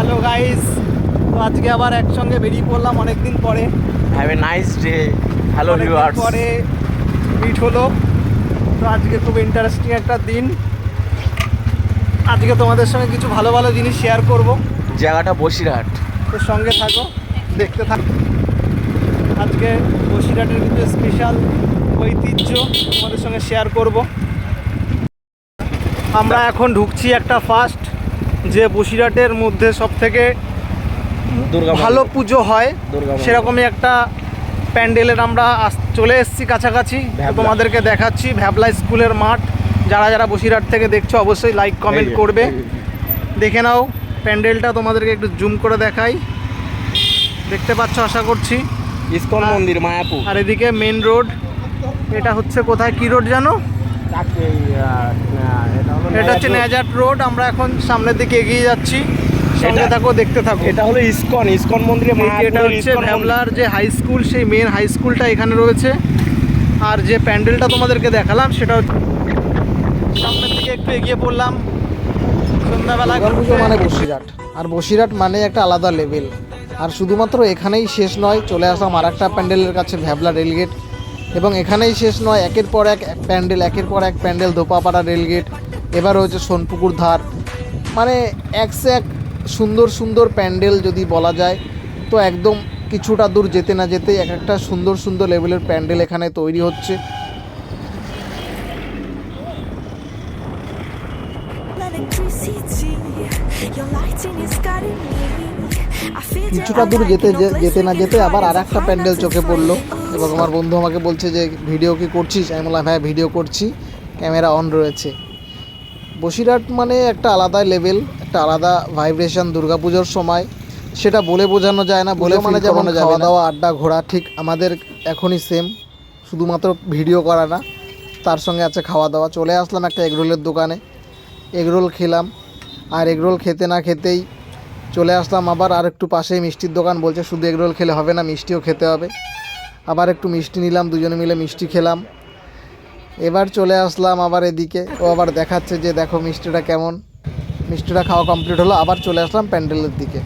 Hello guys, তো আজকে আবার একসঙ্গে বেরিয়ে পড়লাম অনেকদিন পরে। Have a nice day. Hello viewers, পরে মিট হলো। তো আজকে খুব ইন্টারেস্টিং একটা দিন। আজকে তোমাদের সঙ্গে কিছু ভালো ভালো জিনিস শেয়ার করব। জায়গাটা বসিরহাট। তো সঙ্গে থাকো, দেখতে থাকো। আজকে বসিরহাটের কিছু স্পেশাল ঐতিহ্য তোমাদের সঙ্গে শেয়ার করব। আমরা এখন ঢুকছি একটা ফার্স্ট, যে বসিরহাটের মধ্যে সবথেকে ভালো পুজো হয় সেরকমই একটা প্যান্ডেলের আমরা চলে এসেছি কাছাকাছি। তোমাদেরকে দেখাচ্ছি ভ্যাবলা স্কুলের মাঠ। যারা যারা বসিরহাট থেকে দেখছো অবশ্যই লাইক কমেন্ট করবে। দেখে নাও প্যান্ডেলটা, তোমাদেরকে একটু জুম করে দেখাই। দেখতে পাচ্ছ আশা করছি, ইসকন মন্দির মায়াপুর। আর এদিকে মেন রোড। এটা হচ্ছে কোথায়, কি রোড জানো? এটা হচ্ছে নেজাট রোড। আমরা এখন সামনের দিকে এগিয়ে যাচ্ছি, সঙ্গে থাকো, দেখতে থাকো। এটা হলো ইসকন মন্দিরে। এটা হচ্ছে ভ্যাবলার যে হাই স্কুল, সেই মেন হাই স্কুলটা এখানে রয়েছে। আর যে প্যান্ডেলটা তোমাদেরকে দেখালাম সেটা হচ্ছে সামনের দিকে একটু এগিয়ে পড়লাম। সন্ধ্যাবেলা পুজো মানে বসিরহাট, আর বসিরহাট মানে একটা আলাদা লেভেল। আর শুধুমাত্র এখানেই শেষ নয়, চলে আসলাম আর একটা প্যান্ডেলের কাছে, ভ্যাবলা রেলগেট। এবং এখানেই শেষ নয়, একের পর এক প্যান্ডেল, একের পর এক প্যান্ডেল। দোপাপাড়া রেলগেট, এবার হচ্ছে সোনপুকুর ধার। মানে একসে এক সুন্দর সুন্দর প্যান্ডেল যদি বলা যায়, তো একদম কিছুটা দূর যেতে না যেতেই এক একটা সুন্দর সুন্দর লেভেলের প্যান্ডেল এখানে তৈরি হচ্ছে। কিছুটা দূর যেতে না যেতে আবার আর একটা প্যান্ডেল চোখে পড়লো, এবং আমার বন্ধু আমাকে বলছে যে ভিডিও কি করছিস? আমি বললাম হ্যাঁ ভিডিও করছি, ক্যামেরা অন রয়েছে। বসিরহাট মানে একটা আলাদা লেভেল, একটা আলাদা ভাইব্রেশন দুর্গাপুজোর সময়। সেটা বলে বোঝানো যায় না, বলে মানে যেমন খাওয়া দাওয়া আড্ডা ঘোরা, ঠিক আমাদের এখনই সেম, শুধুমাত্র ভিডিও করা না, তার সঙ্গে আছে খাওয়া দাওয়া। চলে আসলাম একটা এগরোলের দোকানে, এগরোল খেলাম। আর এগরোল খেতে না খেতেই চলে আসলাম আবার আর একটু পাশেই মিষ্টির দোকান। বলছে শুধু এগরোল খেলে হবে না, মিষ্টিও খেতে হবে। আবার একটু মিষ্টি নিলাম, দুজনে মিলে মিষ্টি খেলাম। এবার চলে আসলাম আবার এদিকে, ও আবার দেখাচ্ছে যে দেখো মিষ্টিটা কেমন। মিষ্টিটা খাওয়া কমপ্লিট হলো, আবার চলে আসলাম প্যান্ডেলের দিকে।